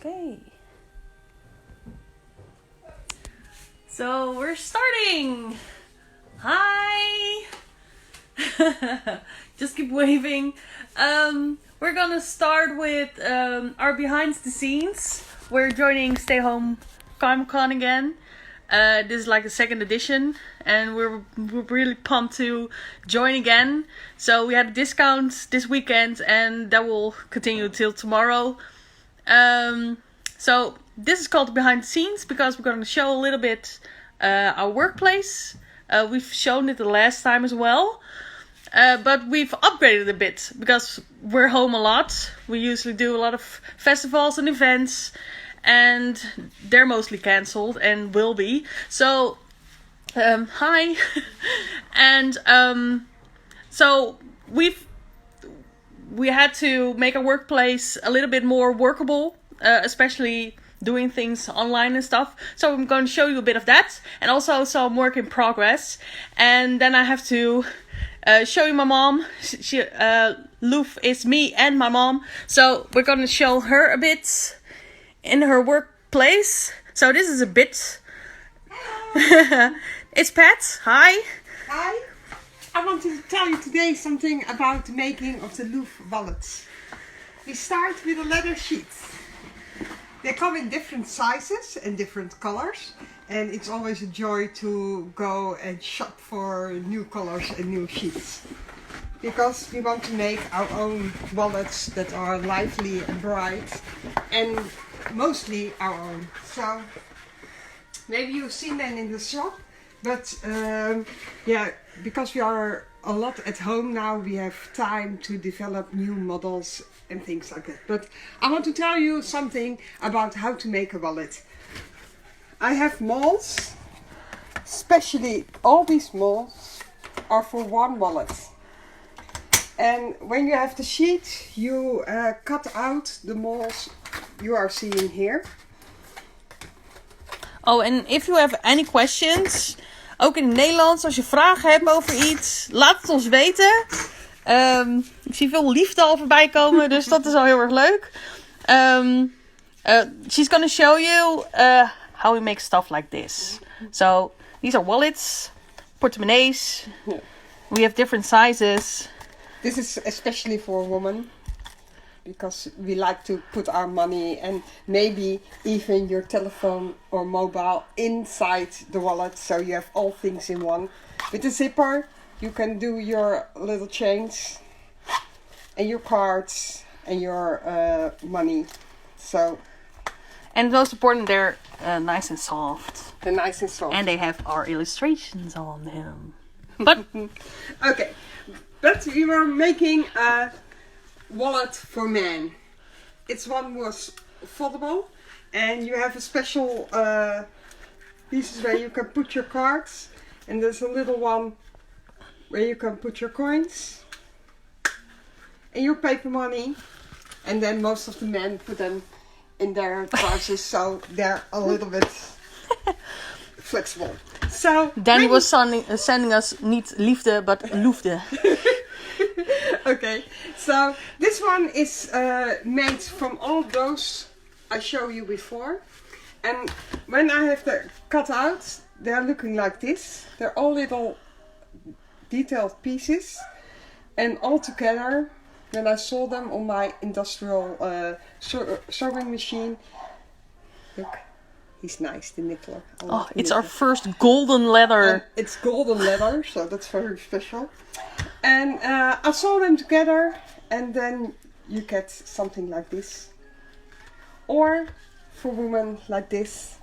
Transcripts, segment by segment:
Okay. So we're starting. Hi. Just keep waving. We're gonna start with our behind the scenes. We're joining StayHomeComicCon again. This is like the second edition, and we're really pumped to join again. So we had discounts this weekend, and that will continue till tomorrow. So this is called behind the scenes because we're going to show a little bit our workplace. We've shown it the last time as well, but we've upgraded a bit because we're home a lot. We usually do a lot of festivals and events, and they're mostly cancelled and will be. So, hi. And so we had to make our workplace a little bit more workable, especially doing things online and stuff. So I'm going to show you a bit of that, and also some work in progress. And then I have to show you my mom. Loeff is me and my mom. So we're going to show her a bit in her workplace. So this is a bit. It's Pat. Hi. Hi. I want to tell you today something about the making of the Loeff wallets. We start with a leather sheet. They come in different sizes and different colors, and it's always a joy to go and shop for new colors and new sheets. Because we want to make our own wallets that are lively and bright, and mostly our own. So maybe you've seen them in the shop, but yeah, because we are a lot at home now, we have time to develop new models and things like that. But I want to tell you something about how to make a wallet. I have molds, especially all these molds are for one wallet. And when you have the sheet, you cut out the molds you are seeing here. Oh, and if you have any questions, ook in het Nederlands, als je vragen hebt over iets, laat het ons weten. Ik zie veel liefde al voorbij komen, dus dat is al heel erg leuk. She's gonna show you how we make stuff like this. So, these are wallets, portemonnees. We have different sizes. This is especially for a woman, because we like to put our money and maybe even your telephone or mobile inside the wallet, so you have all things in one. With the zipper, you can do your little change and your cards and your money. So, and most important, they're nice and soft. They're nice and soft. And they have our illustrations on them. But okay, but we were making a wallet for men. It's one was foldable, and you have a special pieces where you can put your cards, and there's a little one where you can put your coins and your paper money, and then most of the men put them in their trousers, so they're a little bit flexible. So Danny was sending us niet liefde, but loefde. Okay, so this one is made from all those I showed you before, and when I have them cut out, they're looking like this. They're all little detailed pieces, and all together, when I saw them on my industrial sewing machine, look, he's nice, the nickler. Oh, it's our first golden leather. And it's golden leather, so that's very special. And I sew them together, and then you get something like this. Or for women like this.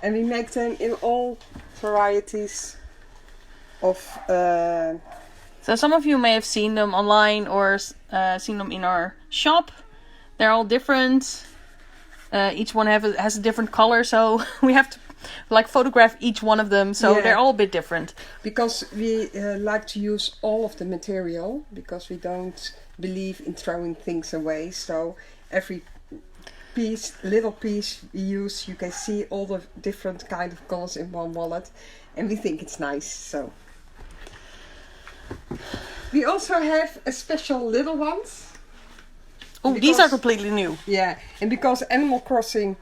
And we make them in all varieties of... So some of you may have seen them online or seen them in our shop. They're all different. Each one has a different color, so we have to photograph each one of them, so they're all a bit different. Because we like to use all of the material, because we don't believe in throwing things away. So every little piece we use, you can see all the different kind of colors in one wallet, and we think it's nice. So we also have a special little ones. Oh, these are completely new. Yeah, and because Animal Crossing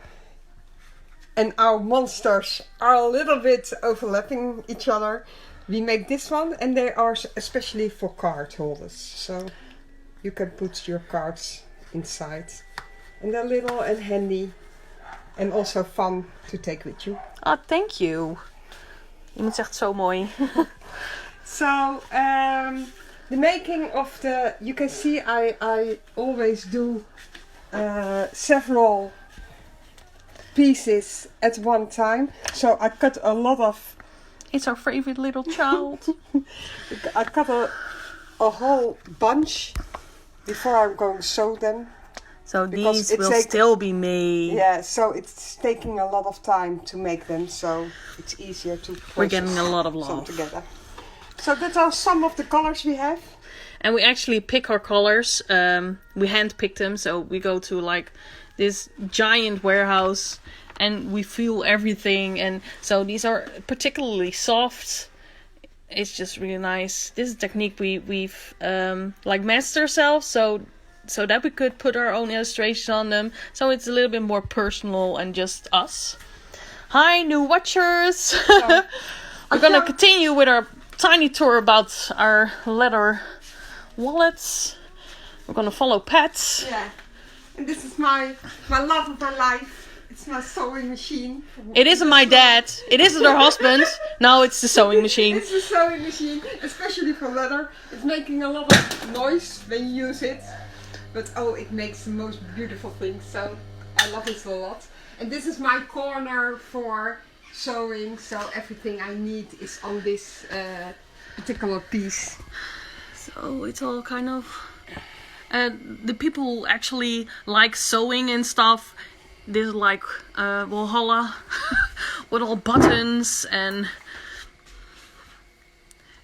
and our monsters are a little bit overlapping each other, we make this one, and they are especially for card holders. So you can put your cards inside. And they're little and handy. And also fun to take with you. Oh, thank you. Iemand zegt zo mooi. So, the making of the... You can see I always do several pieces at one time. So I cut a lot of... It's our favorite little child. I cut a whole bunch before I'm going to sew them. So these will still be made. Yeah, so it's taking a lot of time to make them, so it's easier to We're getting a lot of love together. So that are some of the colors we have. And we actually pick our colors. We hand pick them, so we go to like this giant warehouse and we feel everything. And so these are particularly soft. It's just really nice. This is a technique we've like mastered ourselves, so that we could put our own illustrations on them. So it's a little bit more personal and just us. Hi, new watchers! So, we're gonna continue with our tiny tour about our leather wallets. We're gonna follow Pat. Yeah, and this is my love of my life. It's my sewing machine. It isn't my dad. It isn't her husband. No, it's the sewing machine. It's the sewing machine, especially for leather. It's making a lot of noise when you use it. But oh, it makes the most beautiful things, so I love it a lot. And this is my corner for sewing, so everything I need is on this particular piece. So it's all kind of... the people actually like sewing and stuff. This is like Valhalla with all buttons and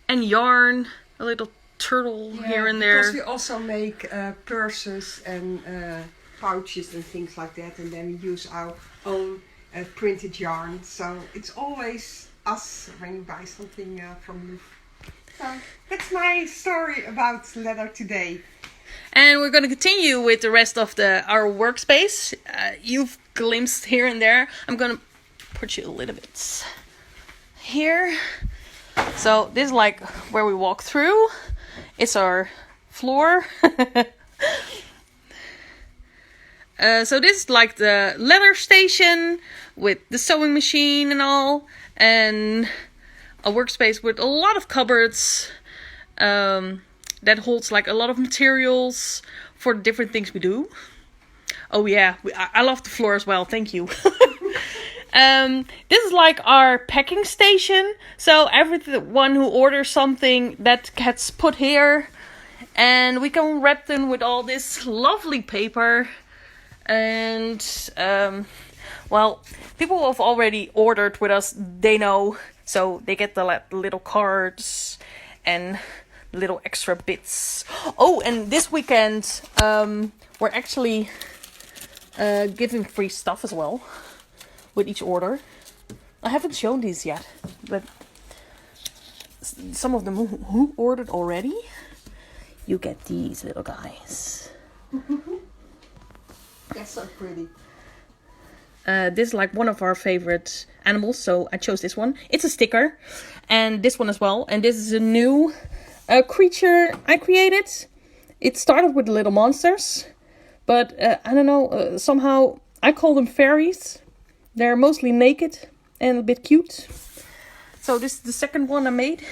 yarn, a little turtle here and there. Because we also make purses and pouches and things like that, and then we use our own printed yarn. So it's always us when you buy something from Loeff. So that's my story about leather today. And we're going to continue with the rest of our workspace. You've glimpsed here and there. I'm going to put you a little bit here. So this is like where we walk through. It's our floor. So this is like the leather station with the sewing machine and all. And a workspace with a lot of cupboards. That holds like a lot of materials for the different things we do. Oh yeah, I love the floor as well. Thank you. This is like our packing station. So everyone who orders something that gets put here. And we can wrap them with all this lovely paper. And well, people who have already ordered with us, they know. So they get the little cards and little extra bits. Oh, and this weekend we're actually giving free stuff as well with each order. I haven't shown these yet, but some of them who ordered already, you get these little guys. They're so pretty. This is like one of our favorite animals, so I chose this one. It's a sticker, and this one as well. And this is a new creature I created. It started with little monsters, but I don't know, somehow I call them fairies. They're mostly naked and a bit cute. So this is the second one I made.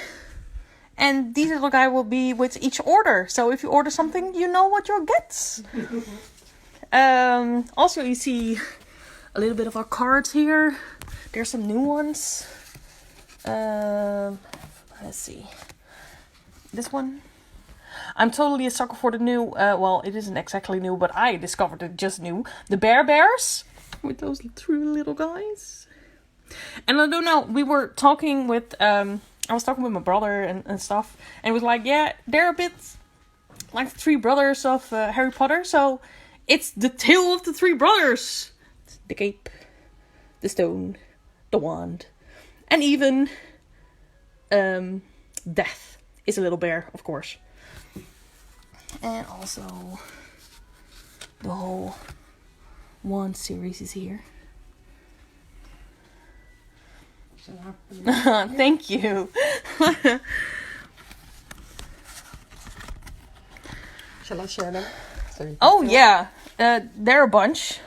And these little guys will be with each order. So if you order something, you know what you'll get. Also, you see a little bit of our cards here. There's some new ones. Let's see. This one. I'm totally a sucker for the new, well, it isn't exactly new, but I discovered it just new. The Bears with those three little guys. And I don't know, we were talking with, I was talking with my brother and stuff. And it was like, yeah, they're a bit like the three brothers of Harry Potter. So it's the tale of the three brothers. The cape, the stone, the wand. And even death is a little bear, of course. And also The whole wand series is here. Thank you. Shall I share them? Oh yeah, they're a bunch.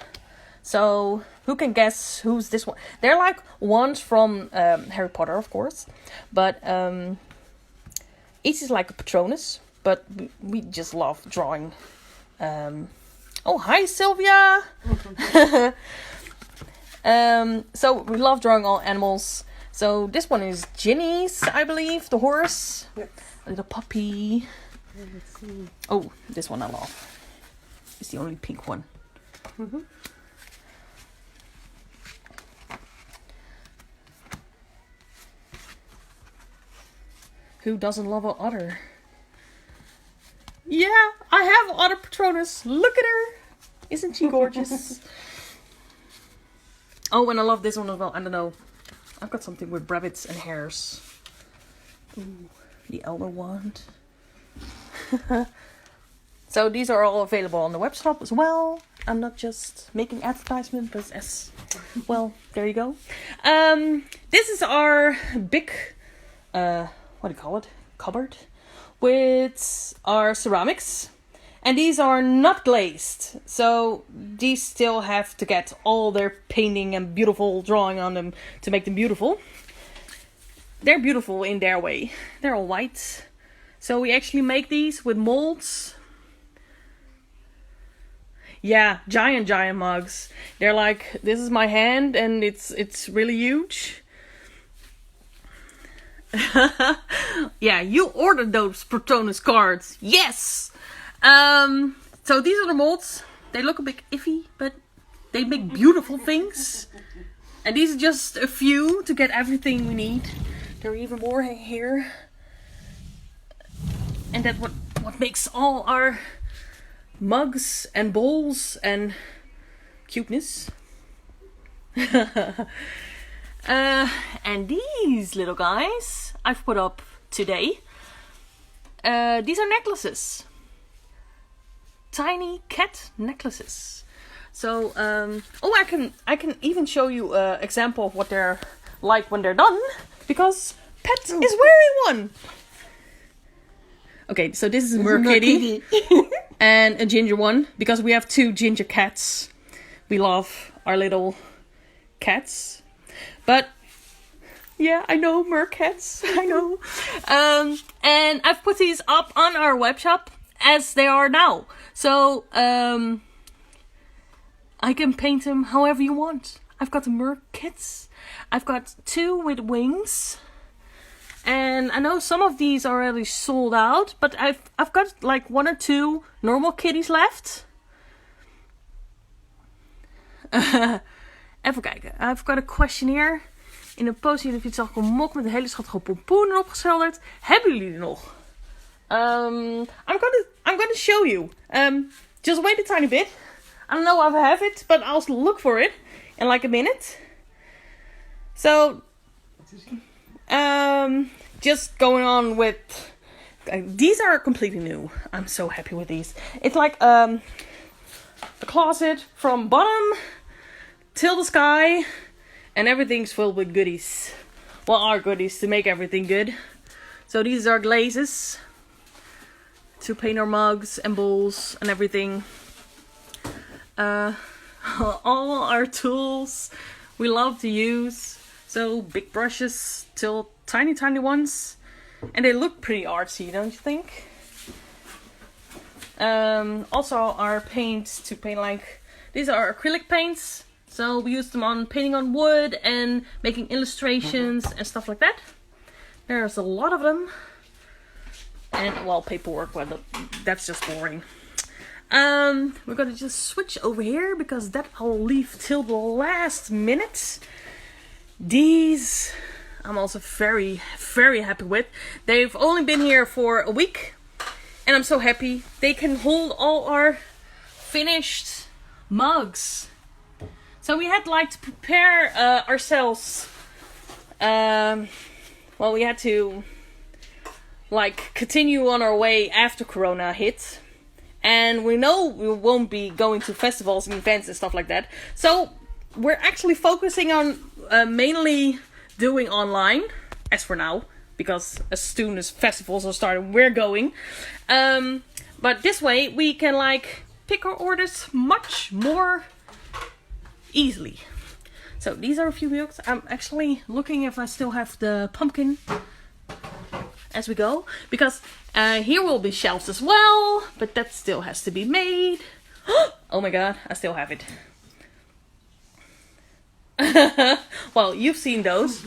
So who can guess who's this one? They're like ones from Harry Potter, of course, but each is like a Patronus. But we just love drawing. Oh, hi Sylvia. So we love drawing all animals. So this one is Ginny's, I believe, the horse. Yes. A little puppy. Let's see. Oh, this one I love. It's the only pink one. Mm-hmm. Who doesn't love an otter? Yeah, I have Otter Patronus. Look at her. Isn't she gorgeous? Oh, and I love this one as well. I don't know. I've got something with rabbits and hares. Ooh, the elder wand. So these are all available on the web shop as well. I'm not just making advertisement, but as well, there you go. This is our big, what do you call it? Cupboard with our ceramics. And these are not glazed, so these still have to get all their painting and beautiful drawing on them to make them beautiful. They're beautiful in their way. They're all white. So we actually make these with molds. Yeah, giant mugs. They're like, this is my hand and it's really huge. Yeah, you ordered those Patronus cards. Yes! So these are the molds. They look a bit iffy, but they make beautiful things. And these are just a few to get everything we need. There are even more here. And that's what makes all our mugs and bowls and cuteness. And these little guys I've put up today. These are necklaces. Tiny cat necklaces. So, oh, I can even show you an example of what they're like when they're done, because Pet is wearing one. Okay, so this is a Merkitty and a ginger one, because we have two ginger cats. We love our little cats, but yeah, I know, mercats. I know. And I've put these up on our web shop as they are now. So, I can paint them however you want. I've got the merc kits. I've got two with wings. And I know some of these are already sold out, but I've got like one or two normal kitties left. Even kijken. I've got a question here. In een post hier iets zag een mok met een hele schattige pompoen erop geschilderd. Hebben jullie die nog? I'm gonna show you. Just wait a tiny bit. I don't know if I have it, but I'll look for it in like a minute. So, just going on with. These are completely new. I'm so happy with these. It's like a closet from bottom till the sky, and everything's filled with goodies. Well, our goodies to make everything good. So these are glazes to paint our mugs and bowls and everything. All our tools we love to use. So big brushes till tiny ones. And they look pretty artsy, don't you think? Also our paints to paint, like, these are acrylic paints. So we use them on painting on wood and making illustrations and stuff like that. There's a lot of them. And, well, paperwork, well, that's just boring. We're gonna just switch over here because that I'll leave till the last minute. These I'm also very happy with. They've only been here for a week, and I'm so happy. They can hold all our finished mugs. So we had like to prepare ourselves. Well, we had to like continue on our way after Corona hit. And we know we won't be going to festivals and events and stuff like that. So we're actually focusing on mainly doing online, as for now. Because as soon as festivals are starting, we're going. But this way, we can like pick our orders much more easily. So these are a few books. I'm actually looking if I still have the pumpkin as we go. Because here will be shelves as well. But that still has to be made. Oh my god, I still have it. Well, you've seen those.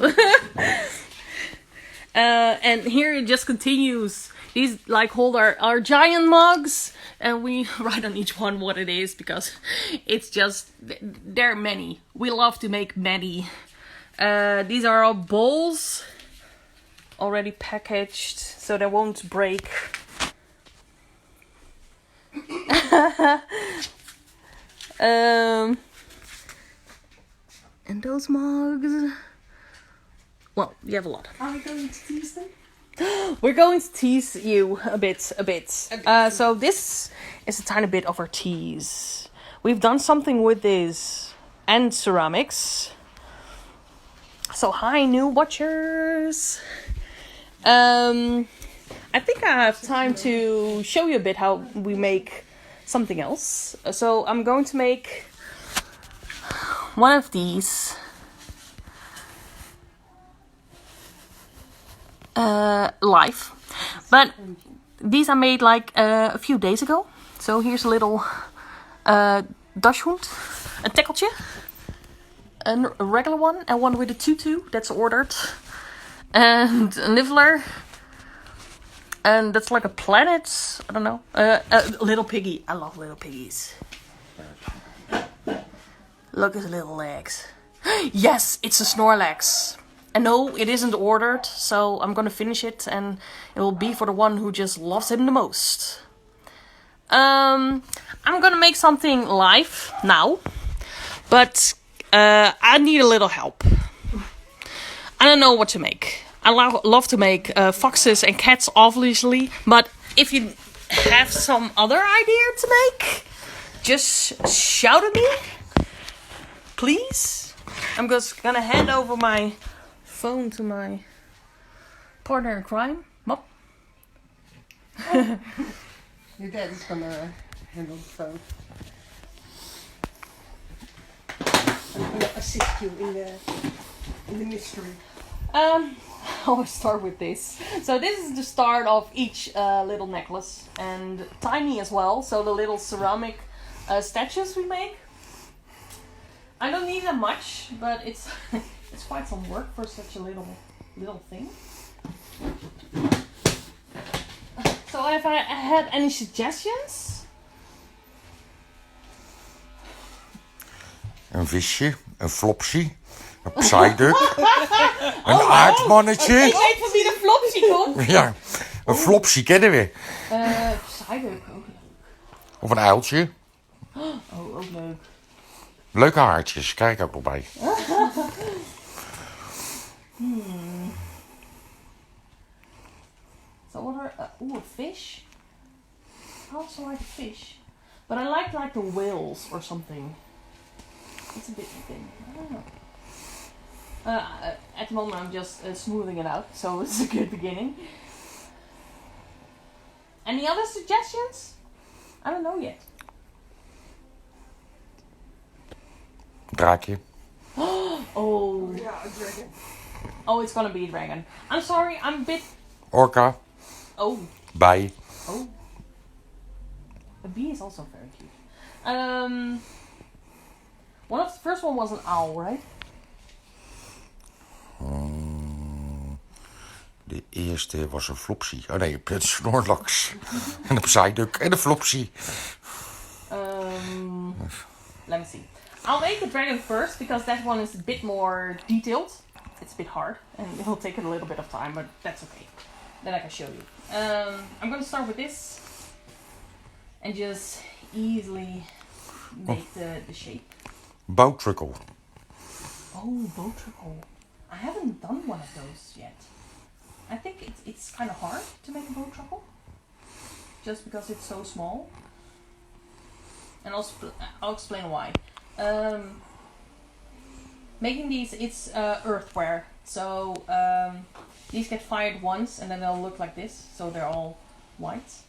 And here it just continues. These like hold our giant mugs, and we write on each one what it is because it's just, there are many. We love to make many. These are all bowls, already packaged, so they won't break. And those mugs. Well, you have a lot. Are we going to tease them? We're going to tease you a bit. So this is a tiny bit of our tease. We've done something with this and ceramics. So hi, new watchers. I think I have time to show you a bit how we make something else. So I'm going to make one of these. Live, but these are made like a few days ago. So here's a little dashhund, a tackeltje, a regular one, and one with a tutu that's ordered, and a nibbler, and that's like a planet. I don't know, a little piggy. I love little piggies. Look at his little legs. Yes, it's a Snorlax. And no, it isn't ordered, so I'm gonna finish it, and it will be for the one who just loves him the most. I'm gonna make something live now, but I need a little help. I don't know what to make. I love to make foxes and cats, obviously, but if you have some other idea to make, just shout at me, please. I'm just gonna hand over my phone to my partner in crime, Mop. Your dad is gonna handle the phone. I'm gonna assist you in the mystery. I'll start with this. So this is the start of each little necklace, and tiny as well. So the little ceramic statues we make. I don't need that much, but it's it's quite some work for such a little thing. So if I had any suggestions? Een visje, een flopsie, een psyduck, een aardmannetje. Ik weet van wie de flopsie komt. Ja, een flopsie kennen we. Psyduck, ook leuk. Of een uiltje. Oh, ook leuk. Leuke haartjes, kijk ook nog bij. So what are a fish? I also like a fish, but I like the whales or something. It's a bit thin. I don't know. At the moment I'm just smoothing it out, so it's a good beginning. Any other suggestions? I don't know yet. Draakje. Oh. Yeah, a dragon. Oh, it's gonna be a dragon. I'm sorry, I'm a bit... Orka. Oh. Bij. Oh. A bee is also very cute. One of the first one was an owl, right? De eerste was een flopsie. Oh nee, een Snorlax. En een psyduck en een flopsie. Let me see. I'll make the dragon first because that one is a bit more detailed. It's a bit hard and it will take a little bit of time, but that's okay. Then I can show you. I'm going to start with this and just easily make the shape. Bootruckle. Oh, bootruckle. I haven't done one of those yet. I think it's kind of hard to make a bootruckle just because it's so small. and I'll explain why. Making these, it's earthware. So these get fired once and then they'll look like this. So they're all white.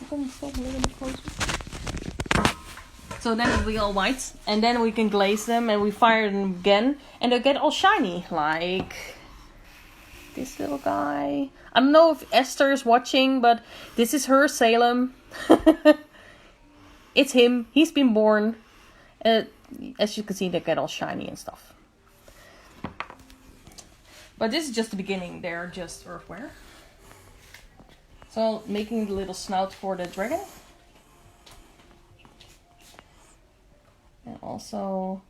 You can stop a little bit closer. So then it'll be all white. And then we can glaze them and we fire them again. And they'll get all shiny. Like this little guy. I don't know if Esther is watching, but this is her Salem. It's him. He's been born. As you can see, they get all shiny and stuff. But this is just the beginning. They're just earthware. So making the little snout for the dragon. And also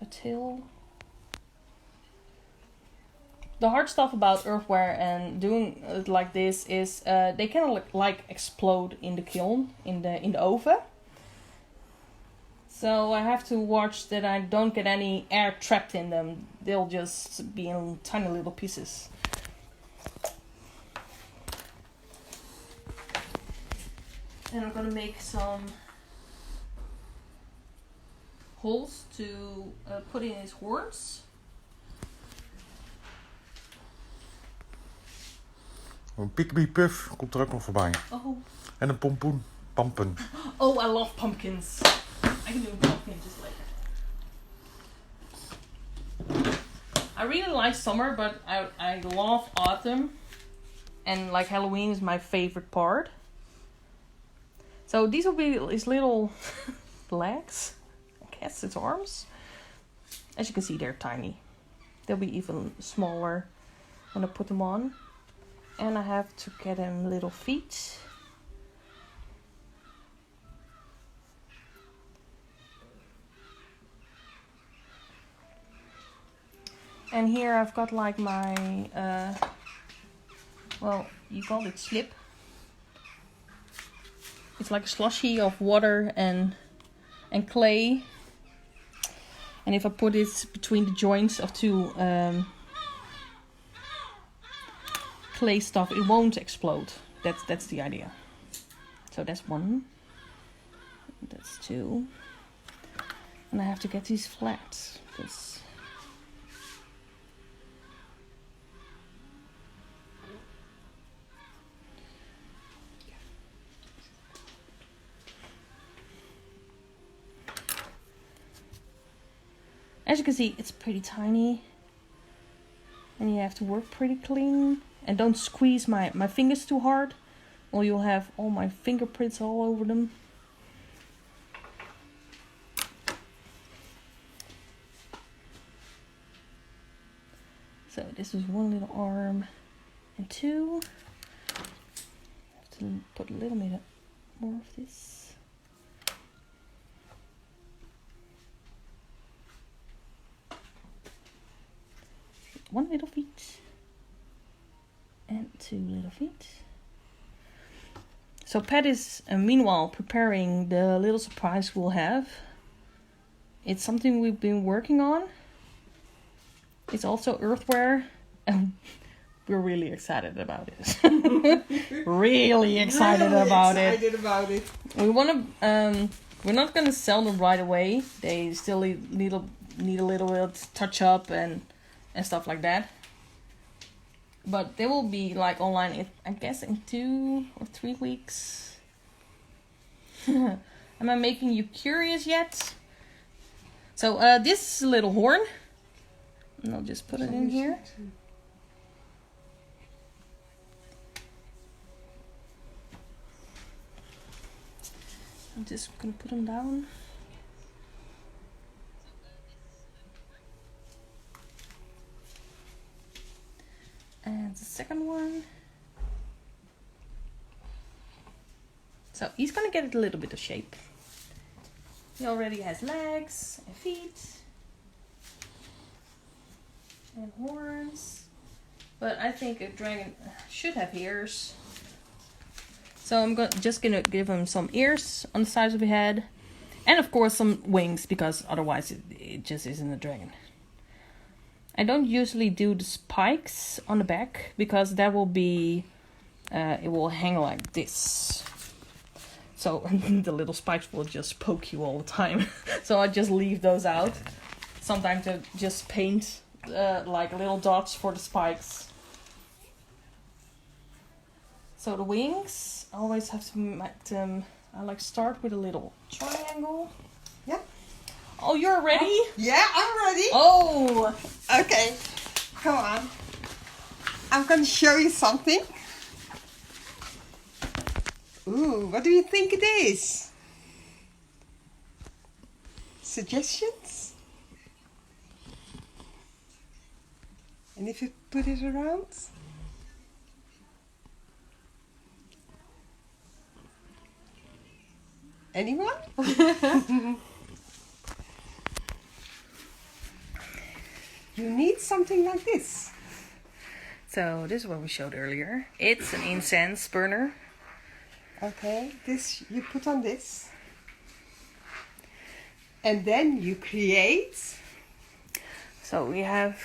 a tail. The hard stuff about earthware and doing it like this is they can like explode in the kiln, in the oven. So I have to watch that I don't get any air trapped in them. They'll just be in tiny little pieces. And I'm gonna make some holes to put in his horns. Een Pickabee Puff komt er ook nog voorbij. Oh. En een pompoen. Pampen. Oh, I love pumpkins. I can do a pumpkin just later. I really like summer, but I love autumn. And like Halloween is my favorite part. So these will be his little legs. I guess his arms. As you can see, they're tiny. They'll be even smaller when I put them on. And I have to get him little feet. And here I've got like my, well, you call it slip. It's like a slushy of water and clay. And if I put it between the joints of two clay stuff, it won't explode. That's the idea. So that's one. That's two. And I have to get these flat. As you can see, it's pretty tiny. And you have to work pretty clean. And don't squeeze my fingers too hard, or you'll have all my fingerprints all over them. So this is one little arm and two. I have to put a little bit more of this. One little feet. And two little feet. So Pat is meanwhile preparing the little surprise we'll have. It's something we've been working on. It's also earthware, and we're really excited about it. Really excited about it. We want to. We're not gonna sell them right away. They still need a little bit touch up and stuff like that. But they will be like online, I guess, in 2 or 3 weeks. Am I making you curious yet? So this little horn, and I'll just put it in here. I'm just gonna put them down. And the second one. So he's gonna get a little bit of shape. He already has legs and feet and horns, but I think a dragon should have ears. So I'm just gonna give him some ears on the sides of the head, and of course some wings, because otherwise it just isn't a dragon. I don't usually do the spikes on the back, because that will be, it will hang like this. So the little spikes will just poke you all the time. So I just leave those out. Sometimes I just paint like little dots for the spikes. So the wings, I always have to make them, I like start with a little triangle. Yeah. Oh, you're ready? Yeah, I'm ready. Oh! Okay, come on. I'm going to show you something. Ooh, what do you think it is? Suggestions? And if you put it around? Anyone? You need something like this. So this is what we showed earlier. It's an incense burner. Okay, this you put on this. And then you create. So we have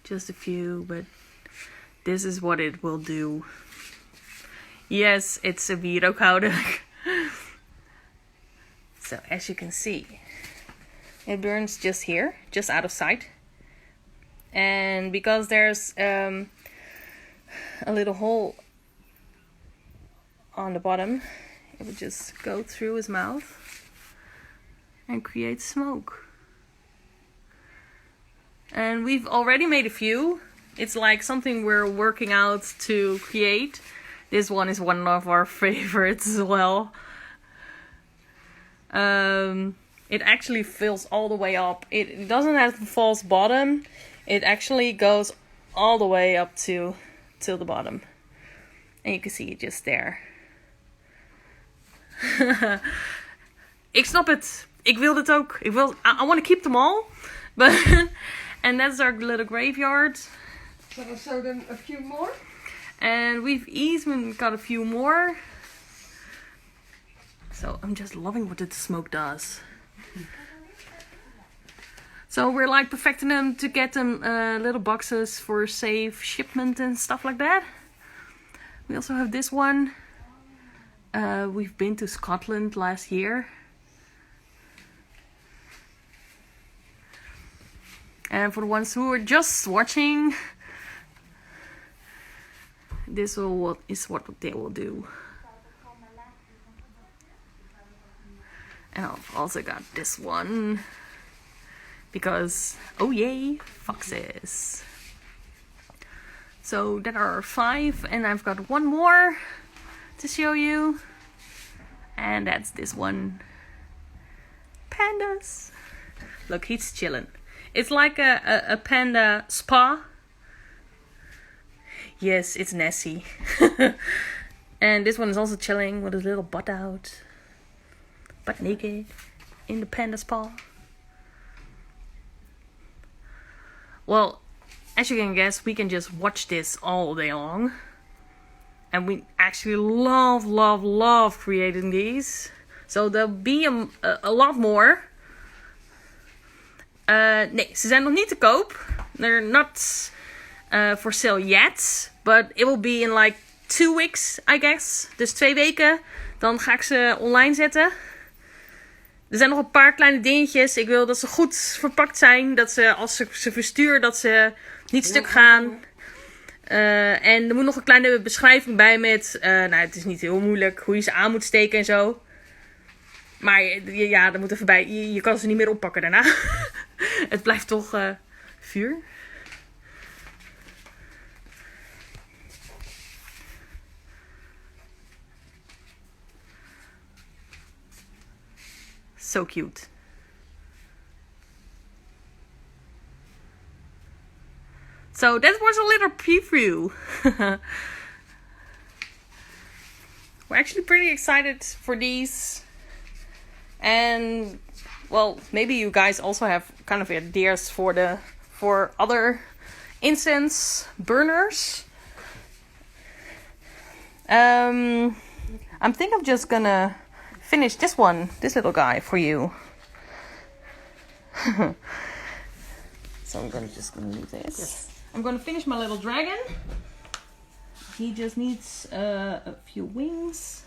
just a few, but this is what it will do. Yes, it's a wierookhouding. So as you can see, it burns just here, just out of sight. And because there's a little hole on the bottom, it would just go through his mouth and create smoke. And we've already made a few. It's like something we're working out to create. This one is one of our favorites as well. It actually fills all the way up. It doesn't have a false bottom. It actually goes all the way up to the bottom. And you can see it just there. Ik snap het. Ik wil dit ook. I want to keep them all. But and that's our little graveyard. Shall I show them a few more? And we've even got a few more. So I'm just loving what the smoke does. So we're like perfecting them to get them little boxes for safe shipment and stuff like that. We also have this one. We've been to Scotland last year. And for the ones who are just watching, this is what they will do. And I've also got this one. Because, oh yay, foxes. So there are 5, and I've got one more to show you. And that's this one. Pandas. Look, he's chilling. It's like a panda spa. Yes, it's Nessie. And this one is also chilling with his little butt out. Butt naked in the panda spa. Well, as you can guess, we can just watch this all day long. And we actually love creating these. So there'll be a lot more. Nee, ze zijn nog niet te koop. They're not for sale yet. But it will be in like 2 weeks, I guess. Dus 2 weken. Dan ga ik ze online zetten. Er zijn nog een paar kleine dingetjes. Ik wil dat ze goed verpakt zijn. Dat ze, als ik ze verstuur, dat ze niet stuk gaan. En er moet nog een kleine beschrijving bij met... nou, het is niet heel moeilijk hoe je ze aan moet steken en zo. Maar ja, er moet even bij. Je kan ze niet meer oppakken daarna. Het blijft toch vuur. So cute. So that was a little preview. We're actually pretty excited for these. And well, maybe you guys also have kind of ideas for other incense burners. I think I'm just gonna finish this little guy for you. So I'm just gonna leave this. Yes. I'm gonna finish my little dragon. He just needs a few wings.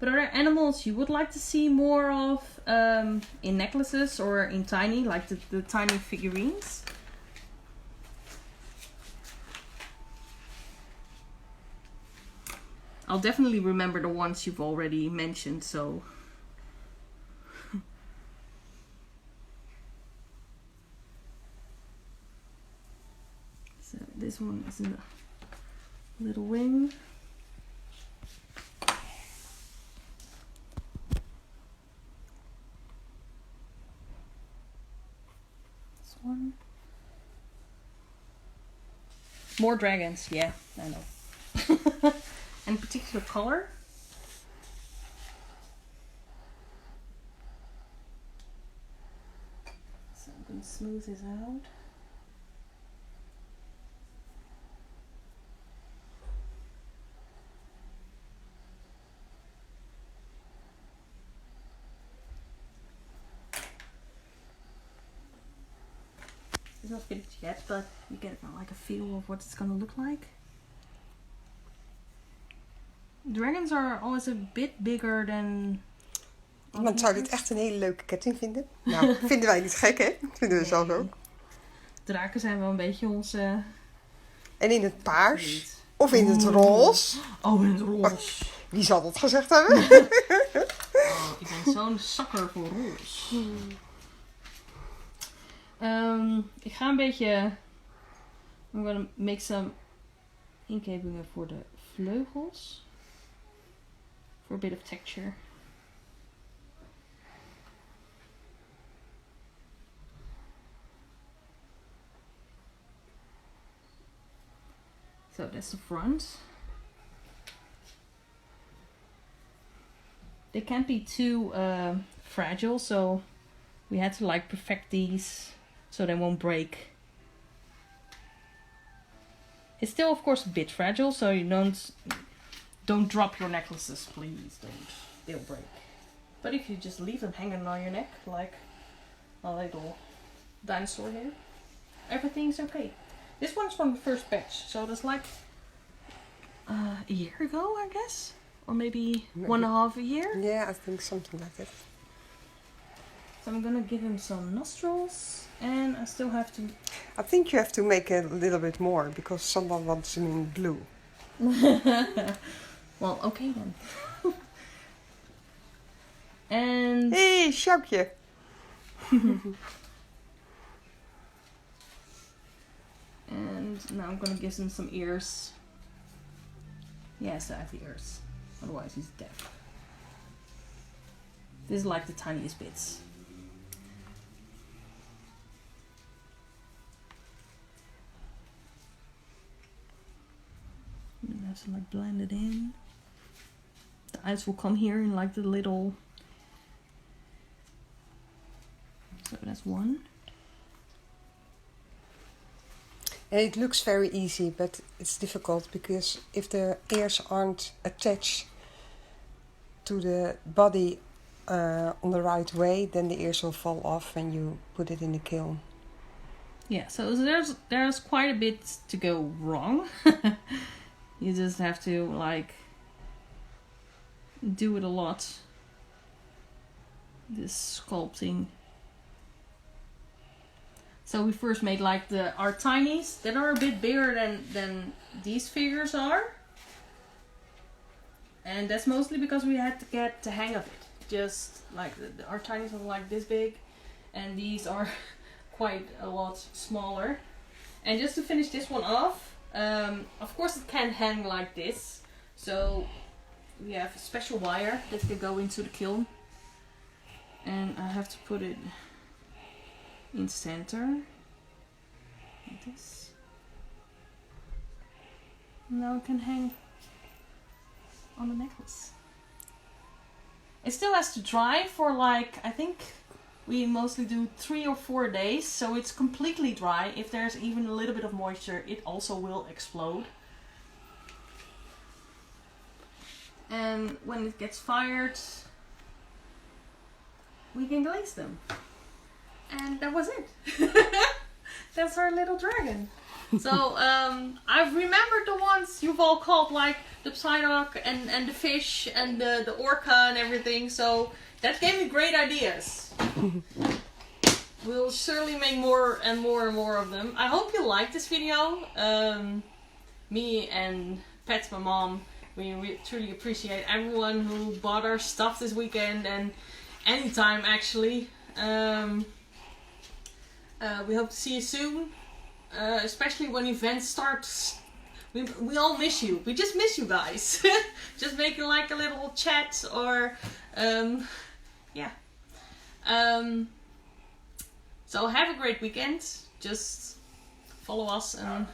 But are there animals you would like to see more of in necklaces or in tiny, like the tiny figurines? I'll definitely remember the ones you've already mentioned, so... So this one is a little wing. This one. More dragons, yeah, I know. Any particular color? So I'm going to smooth this out. It's not finished yet, but you get like a feel of what it's gonna look like. Dragons are always a bit bigger than... Iemand zou dit echt een hele leuke ketting vinden. Nou, vinden wij niet gek, hè? Vinden we zelf ook. Draken zijn wel een beetje onze... En in het paars. Of in het roze. Oh, in het roze. Wie zal dat gezegd hebben? Oh, ik ben zo'n zakker voor roze. Ik ga een beetje... I'm gonna make some inkepingen voor de vleugels. For a bit of texture. So that's the front. They can't be too fragile, so we had to like perfect these so they won't break. It's still of course a bit fragile, so you don't drop your necklaces, please. They'll break. But if you just leave them hanging on your neck like a little dinosaur here, everything's okay. This one's from the first batch, so that's like a year ago, I guess, or maybe 1.5 year. Yeah, I think something like that. So I'm gonna give him some nostrils, and I still have to... I think you have to make a little bit more, because someone wants him in blue. Well, okay then. And... Hey, Sjoukje! And now I'm gonna give him some ears. He has to have ears, otherwise he's deaf. This is like the tiniest bits. And I have to like blend it in. The eyes will come here in like the little... So that's one. And it looks very easy, but it's difficult because if the ears aren't attached to the body on the right way, then the ears will fall off when you put it in the kiln. Yeah, so there's quite a bit to go wrong. You just have to like do it a lot. This sculpting. So we first made like our tinies that are a bit bigger than these figures are. And that's mostly because we had to get the hang of it. Just like our tinies are like this big, and these are quite a lot smaller. And just to finish this one off, of course it can hang like this. So we have a special wire that can go into the kiln. And I have to put it in center, like this. Now it can hang on the necklace. It still has to dry for like, I think we mostly do 3 or 4 days, so it's completely dry. If there's even a little bit of moisture, it also will explode. And when it gets fired, we can glaze them. And that was it. That's our little dragon. So I've remembered the ones you've all called, like the Psyduck and the fish and the orca and everything. So that gave me great ideas. We'll surely make more and more and more of them. I hope you like this video. Me and Pat, my mom, we truly appreciate everyone who bought our stuff this weekend and anytime actually. We hope to see you soon, especially when events start. We all miss you. We just miss you guys. Just making like a little chat or yeah. So have a great weekend. Just follow us and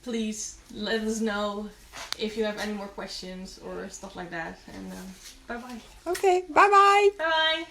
please let us know if you have any more questions or stuff like that. And bye bye. Okay, bye bye. Bye bye.